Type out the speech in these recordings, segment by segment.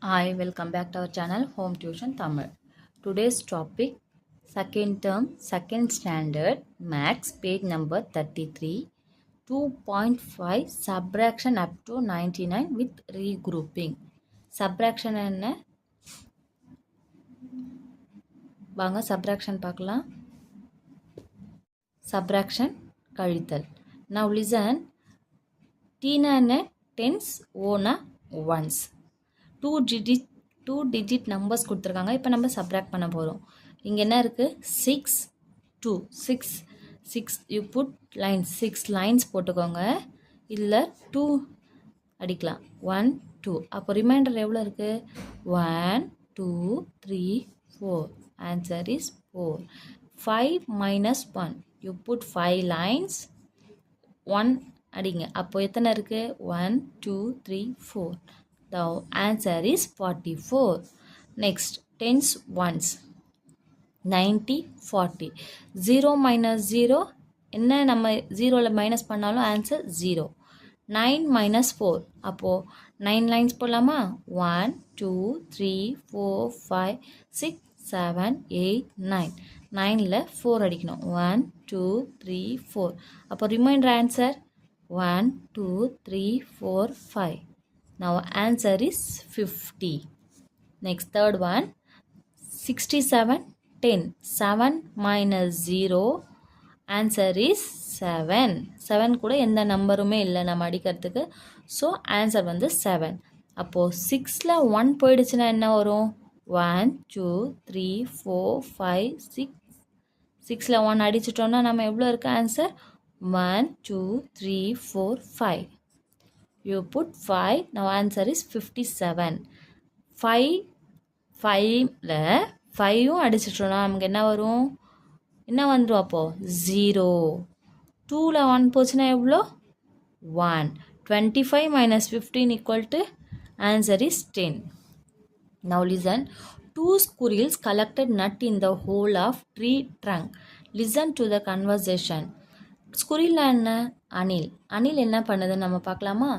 Hi, welcome back to our channel Home Tuition Tamil. Today's topic second term, second standard, max, page number 33, 2.5 subtraction up to 99 with regrouping. Subtraction என்ன? வாங்க subtraction பார்க்கலாம். Subtraction கழித்தல். Now listen. T na tens, O na ones. Two digit numbers கொடுத்துருக்காங்க. இப்போ நம்ம subtract பண்ண போகிறோம். இங்கே என்ன இருக்குது? 6 2 6 யூ புட் லைன்ஸ் 6 லைன்ஸ் போட்டுக்கோங்க. இதில் 2 அடிக்கலாம். 1 2. அப்போ ரிமைண்டர் எவ்வளோ இருக்குது? 1 2 3 4. Answer is 4. 5 minus 1 you put 5 lines 1 அடிங்க. அப்போ எத்தனை இருக்குது? 1 2 3 4. The answer is 44. Next, tens ones. 90 40. 0 minus 0. என்ன நம்ம 0ல மைனஸ் பண்ணாலும் ஆன்சர் 0. 9 minus 4. அப்போ 9 லைன்ஸ் போடலாமா? 1 2 3 4 5 6 7 8 9. 9ல 4 அடிக்கணும். 1 2 3 4. அப்போ reminder answer 1 2 3 4 5. Now answer is 50. Next, third one, 67 10. 7 minus 0. Answer is 7. 7 கூட எந்த நம்பருமே இல்லை நம்ம அடிக்கிறதுக்கு. ஸோ ஆன்சர் வந்து 7. அப்போது 6ல் 1 போயிடுச்சுன்னா என்ன வரும்? 1 2 3 4 5 6. 6ல் 1 அடிச்சிட்டோன்னா நம்ம எவ்வளோ இருக்குது answer? 1 2 3 4 5. You put 5. Now answer is 57. 5ல 5ம் அடிச்சிட்டோம்னா நமக்கு என்ன வரும்? என்ன வந்துடும் அப்போது? 0. 2ல் 1 போச்சுன்னா எவ்வளோ? 1. 25 minus 15 equal to answer is 10. Now listen. 2 squirrels collected nut in the hole of tree trunk. Listen to the conversation. Squirrel என்ன? அணில். அணில் என்ன பண்ணுதுன்னு நம்ம பார்க்கலாமா?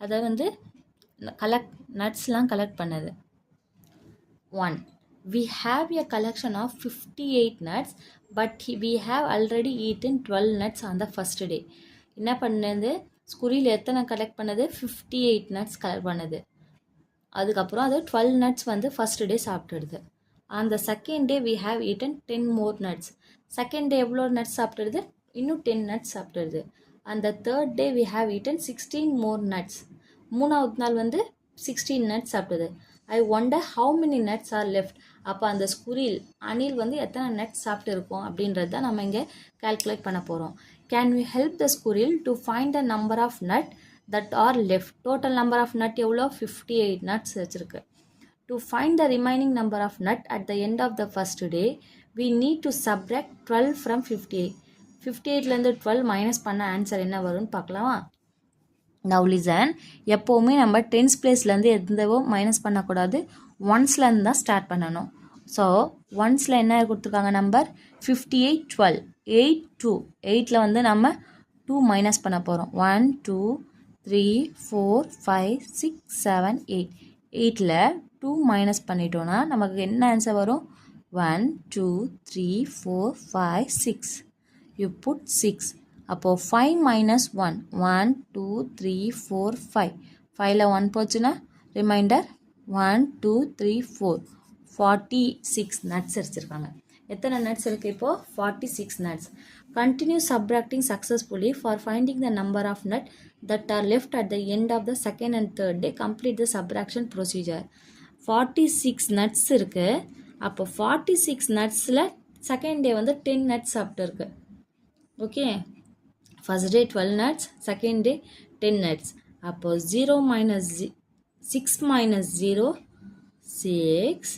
அதை வந்து நட்ஸ்லாம் கலெக்ட் பண்ணுது. 1. We have a collection of 58 nuts, but we have already eaten 12 nuts on the first day. என்ன பண்ணுது? ஸ்குரில் எத்தனை கலெக்ட் பண்ணுது? 58 நட்ஸ் கலெக்ட் பண்ணுது. அதுக்கப்புறம் அது 12 நட்ஸ் வந்து ஃபர்ஸ்ட் டே சாப்பிட்டுடுது. On the second day we have eaten 10 more nuts. Second day எவ்வளோ நட்ஸ் சாப்பிட்டுடுது? இன்னும் 10 நட்ஸ் சாப்பிட்டுடுது. அந்த third day we have eaten 16 more nuts. மூணாவது நாள் வந்து 16 நட்ஸ் சாப்பிட்டுது. I wonder how many nuts are left. அப்போ அந்த ஸ்குரில் அணில் வந்து எத்தனை நட்ஸ் சாப்பிட்டு இருக்கோம் அப்படின்றது தான் நம்ம இங்கே கால்குலேட் பண்ண போகிறோம். Can you help the squirrel to find the number of nut that are left. Total number of nut எவ்வளோ? 58 நட்ஸ் வச்சுருக்கு. To find the remaining number of nut at the end of the first day we need to subtract 12 from 58. 58லேருந்து 12 minus பண்ண answer என்ன வரும்னு பார்க்கலாமா? Now listen. எப்போவுமே நம்ம tense பிளேஸ்லேருந்து எந்தவும் minus பண்ணக்கூடாது. ஒன்ஸ்லேருந்து தான் ஸ்டார்ட் பண்ணணும். ஸோ ஒன்ஸில் என்ன கொடுத்துருக்காங்க நம்பர்? 58 12 8 2. 8ல் வந்து நம்ம 2 மைனஸ் பண்ண போகிறோம். 1 2 3 4 5 6 7 8. 8ல் 2 மைனஸ் பண்ணிட்டோன்னா நமக்கு என்ன ஆன்சர் வரும்? 1 2 3 4 5 6. You put 6. அப்போது 5 minus 1 1 2 3 4 5. 5ல் 1 போச்சுன்னா ரிமைண்டர் 1 2 3 4 46 நட்ஸ் வச்சுருக்காங்க. எத்தனை நட்ஸ் இருக்குது இப்போது? 46 nuts. Continue subtracting successfully for finding the number of nut that are left at the end of the second and third day. Complete the subtraction procedure. 46 nuts இருக்குது. அப்போ 46 நட்ஸில் second day வந்து 10 nuts சாப்பிட்டு இருக்கு. Okay, first day 12 nuts, second day 10 nuts. அப்போது 0 minus 6 minus 0 6.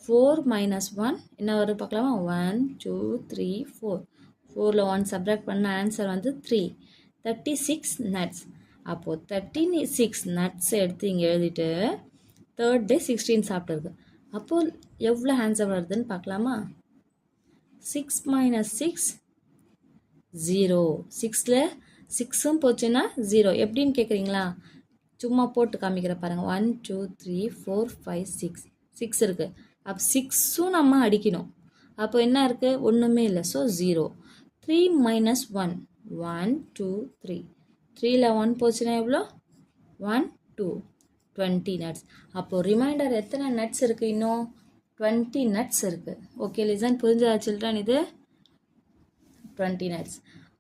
4 minus 1 என்ன வரும் பார்க்கலாமா? 1 2 3 4. 4ல் 1 subtract பண்ண ஆன்சர் வந்து 3. 36 நட்ஸ். அப்போது 36 நட்ஸ் எடுத்து இங்கே எழுதிட்டு தேர்ட் டே 16 சாப்பிட்டுருக்கு. அப்போது எவ்வளோ ஆன்சர் வருதுன்னு பார்க்கலாமா? 6 minus 6 0. 6ல் 6ம் போச்சுன்னா 0. எப்படின்னு கேட்குறீங்களா? சும்மா போட்டு காமிக்கிற பாருங்கள். 1 2 3 4 5 6 6 இருக்குது. அப்போ 6ம் நம்ம அடிக்கணும். அப்போ என்ன இருக்குது? ஒன்றுமே இல்லை. ஸோ 0. 3 minus 1 1 2 3 3ல் 1 போச்சுன்னா எவ்வளோ? 1 2 20 nuts. அப்போது ரிமைண்டர் எத்தனை நட்ஸ் இருக்குது? இன்னும் 20 nuts இருக்குது. ஓகே லிசன், புரிஞ்சதா சில்ட்ரன்? இது 20 nuts.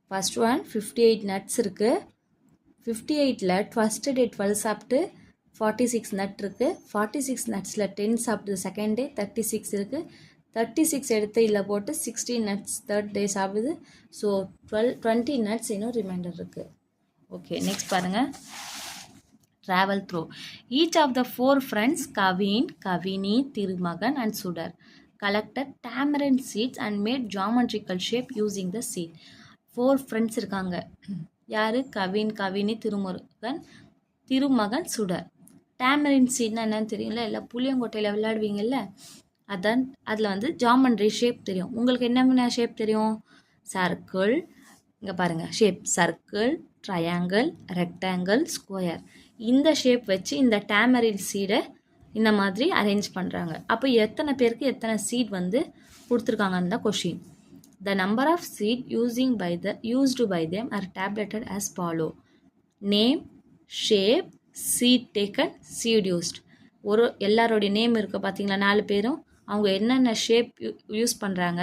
ஃபர்ஸ்ட் ஒன் 58 nuts இருக்குது. 58ல் ஃபஸ்ட்டு டே 12 சாப்பிட்டு 46 நட் இருக்குது. 46 நட்ஸில் 10 சாப்பிட்டு செகண்ட் டே 36 இருக்குது. 36 எடுத்து இதில் போட்டு 16 nuts தேர்ட் டே சாப்பிடுது. ஸோ 20 nuts இன்னும் ரிமைண்டர் இருக்குது. ஓகே நெக்ஸ்ட் பாருங்கள். travel through. Each of the 4 friends, Kavin, Kavini, Thirumagan and Sudar, collected tamarind seeds and made geometrical shape using the seed. 4 friends இருக்காங்க. யாரு? கவின், கவினி, திருமகன், சுடர். tamarind seedனா என்னன்னு தெரியும்ல? இல்லை புளியங்கொட்டையில் விளையாடுவீங்கல்ல, அதான். அதில் வந்து ஜாமெண்ட்ரி ஷேப் தெரியும். உங்களுக்கு என்ன ஷேப் தெரியும்? சர்க்கிள், இங்கே பாருங்கள் shape, circle, triangle, rectangle, square. இந்த ஷேப் வச்சு இந்த டேமரின் சீடை இந்த மாதிரி அரேஞ்ச் பண்ணுறாங்க. அப்போ எத்தனை பேருக்கு எத்தனை சீட் வந்து கொடுத்துருக்காங்கன்னு தான் question. The number of seed used by them are tabulated as follow. Name, shape, seed taken, seed used. எல்லாரோடைய நேம் இருக்குது பார்த்தீங்களா? 4 பேரும் அவங்க என்னென்ன ஷேப் யூஸ் பண்ணுறாங்க,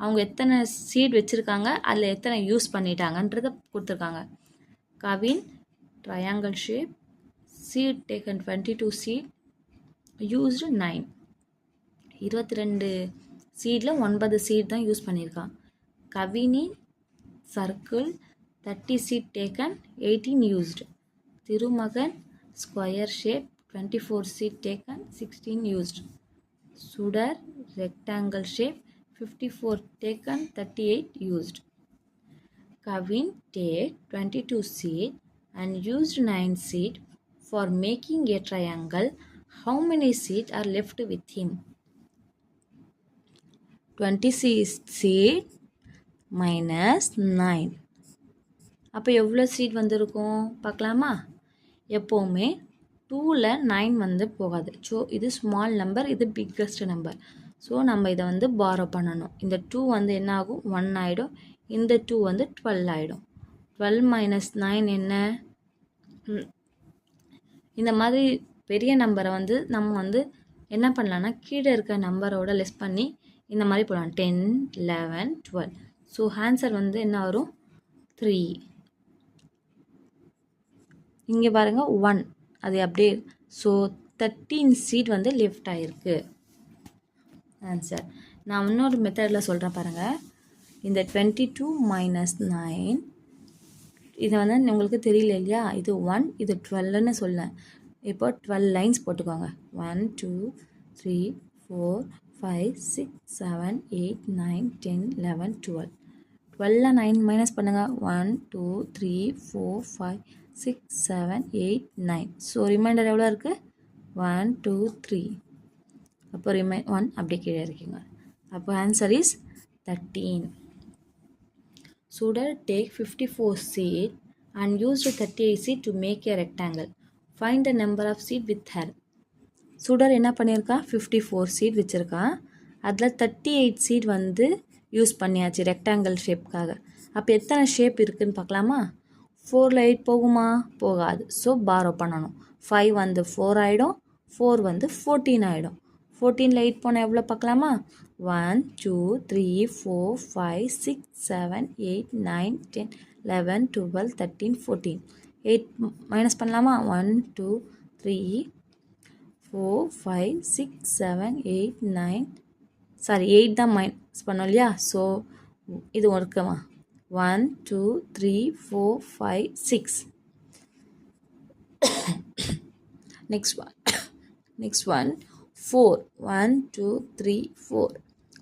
அவங்க எத்தனை சீட் வச்சுருக்காங்க, அதில் எத்தனை யூஸ் பண்ணிட்டாங்கன்றதை கொடுத்துருக்காங்க. Kavin triangle shape, seed taken 22 seed, used 9. 22 சீடில் 9 சீட் தான் யூஸ் பண்ணியிருக்கான். Kavini circle 30 seed taken 18 used. Thirumagan square shape 24 seed taken 16 used. Sudar rectangle shape 54 taken 38 used. Kavin take 22 seed and used 9 seed for making a triangle. How many seeds are left with him? 26 seed minus 9. அப்போ எவ்வளோ seat வந்திருக்கும் பார்க்கலாமா? எப்போவுமே 2ல் 9 வந்து போகாது. So இது small number, இது பிக்கஸ்ட் நம்பர். ஸோ நம்ம இதை வந்து பாரோ பண்ணணும். இந்த 2 வந்து என்ன ஆகும்? 1 ஆகிடும். இந்த 2 வந்து 12 ஆகிடும். 12 minus 9 என்ன? இந்த மாதிரி பெரிய நம்பரை வந்து நம்ம வந்து என்ன பண்ணலான்னா கீழே இருக்க நம்பரோட லெஸ் பண்ணி இந்த மாதிரி போடலாம். 10 11 12. ஸோ ஆன்சர் வந்து என்ன வரும்? 3. இங்கே பாருங்கள் 1 அது அப்படியே. ஸோ 13 சீட் வந்து லெஃப்ட் ஆகிருக்கு. ஆன்சர் நான் இன்னொரு மெத்தடில் சொல்கிறேன் பாருங்கள். இந்த 22 minus 9 இதை வந்து உங்களுக்கு தெரியல இல்லையா? இது 1 இது 12ன்னு சொல்லேன். இப்போ 12 லைன்ஸ் போட்டுக்கோங்க. 1 2 3 4 5 6 7 8 9 10 11 12. 12ல் 9 மைனஸ் பண்ணுங்கள். 1 2 3 4 5 6 7 8 9. ஸோ ரிமைண்டர் எவ்வளோ இருக்குது? 1 2 3. அப்போ 1 அப்படியே கீழே இருக்குங்க. அப்போ answer is 13. Sudar take 54 seed and used 38 seed to make a rectangle. Find the number of seed with her. சுடர் என்ன பண்ணியிருக்கான்? 54 சீட் வச்சுருக்கான். அதில் 38 சீட் வந்து யூஸ் பண்ணியாச்சு ரெக்டாங்கிள் ஷேப்புக்காக. அப்போ எத்தனை ஷேப் இருக்குதுன்னு பார்க்கலாமா? 4ல் 8 போகுமா? போகாது. ஸோ பாரோ பண்ணணும். 5 வந்து 4 ஆகிடும், 4 வந்து 14 ஆகிடும். 14ல் 8 போனால் எவ்வளோ பார்க்கலாமா? 1 2 3 4 5 6 7 8 9 10 11 12 13 14. 8 மைனஸ் பண்ணலாமா? 1 2 3 4 5 6 7 8 9 சாரி 8 தான் மைனஸ் பண்ணோம் இல்லையா? ஸோ இது இருக்குமா? 1 2 3 4 5 6. Next one 4. 1 2 3 4.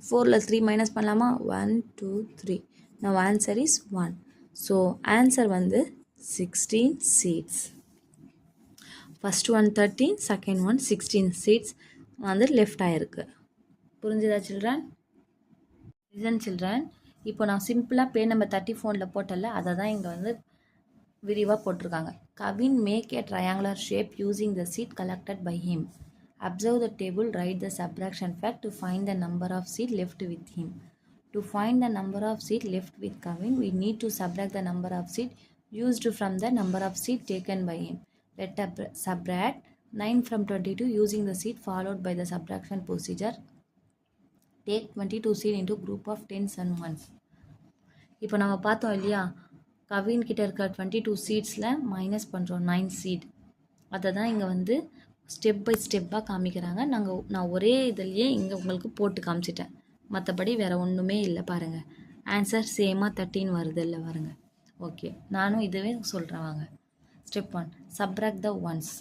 4ல் 3 மைனஸ் பண்ணலாமா? 1 2 3. Now answer is 1. So answer வந்து 16 seats. First one 13, second one 16 seats வந்து லெஃப்ட் ஆகிருக்கு. புரிஞ்சுதா சில்ட்ரன்? லிசன் சில்ட்ரன், இப்போ நான் சிம்பிளாக பேன் நம்பர் 34 போட்டல அதை தான் இங்கே வந்து விரிவாக போட்டிருக்காங்க. Kavin make a triangular shape using the seed collected by him. Observe the table, write the subtraction fact to find the number of seed left with him. To find the number of seed left with Kavin, we need to subtract the number of seed used from the number of seed taken by him. Let us subtract 9 from 22 using the seed followed by the subtraction procedure. Take 22 seed into group of 10s and 1s. இப்போ நம்ம பார்த்தோம் இல்லையா, கவின் கிட்ட இருக்க 22 சீட்ஸில் minus பண்ணுறோம் 9 seat. அதை தான் இங்கே வந்து ஸ்டெப் பை ஸ்டெப்பாக காமிக்கிறாங்க. நான் ஒரே இதுலேயே இங்கே உங்களுக்கு போட்டு காமிச்சிட்டேன், மற்றபடி வேறு ஒன்றுமே இல்லை. பாருங்கள், ஆன்சர் சேமாக 13 வருது இல்லை பாருங்கள். ஓகே, நானும் இதுவே சொல்கிறேன் வாங்க. Step 1, subtract the ones.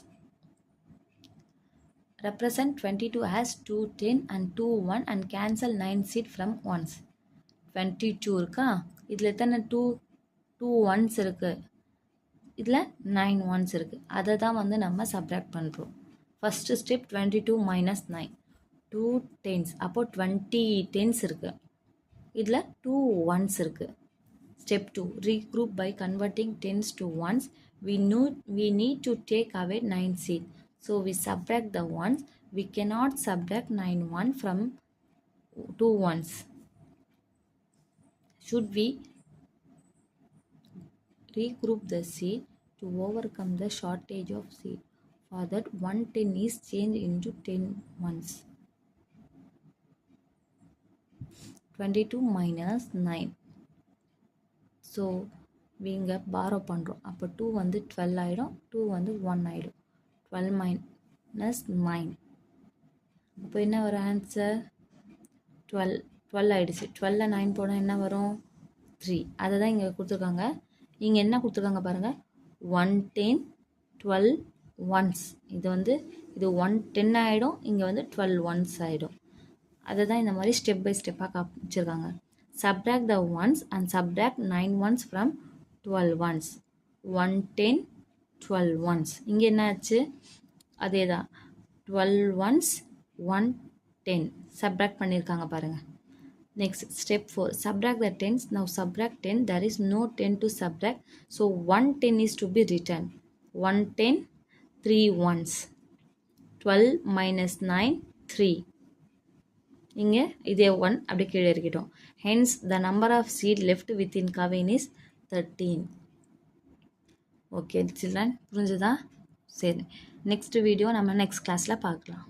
Represent 22 as 2 10 and 2 1 and cancel 9 seed from ones. 22 இருக்கா, இதில் எத்தனை 2 1s இருக்குது, இதில் 9 1s இருக்குது. அதை தான் வந்து நம்ம சப்ராக்ட் பண்ணுறோம். ஃபஸ்ட்டு ஸ்டெப் 22 minus 9, 2 10s, அப்போது 20 10s இருக்குது, இதில் 2 1s இருக்குது. Step 2, regroup by converting 10s to 1s. We need to take away 9 seed. So we subtract the ones. We cannot subtract 9 1 from 2 ones. Should we regroup the seed to overcome the shortage of seed? For that 110 is changed into 10 ones. 22 minus 9. So we இங்கே borrow பண்ணுறோம். அப்போ 2 வந்து 12 ஆகிடும், 2 வந்து 1 ஆகிடும். 12 minus 9. அப்போ என்ன வரும் ஆன்சர்? 12 ஆகிடுச்சு. 12ல் 9 போனால் என்ன வரும்? 3. அதை தான் இங்கே கொடுத்துருக்காங்க. இங்கே என்ன கொடுத்துருக்காங்க பாருங்கள், 110 12 1s. இது வந்து இது 110 ஆகிடும், இங்கே வந்து 12 1s ஆகிடும். அதை தான் இந்த மாதிரி ஸ்டெப் பை ஸ்டெப்பாக காமிச்சிருக்காங்க. Subtract the ones and subtract 9 ones from 12 ones. 110 12 ones. இங்கே என்ன ஆச்சு? அதே தான், 12 ones 110 subtract பண்ணியிருக்காங்க பாருங்கள். Next, step 4, subtract the 10s. Now subtract 10. There is no 10 to subtract, so 110 is to be written. 110 3 ones. 12 minus 9 3. இங்கே இதே 1 அப்படி கீழே இருக்கட்டும். Hence the number of seed left within Kavin is 13. Okay children, புரிஞ்சுதா? சரி, next video நம்ம next கிளாஸில் பார்க்கலாம்.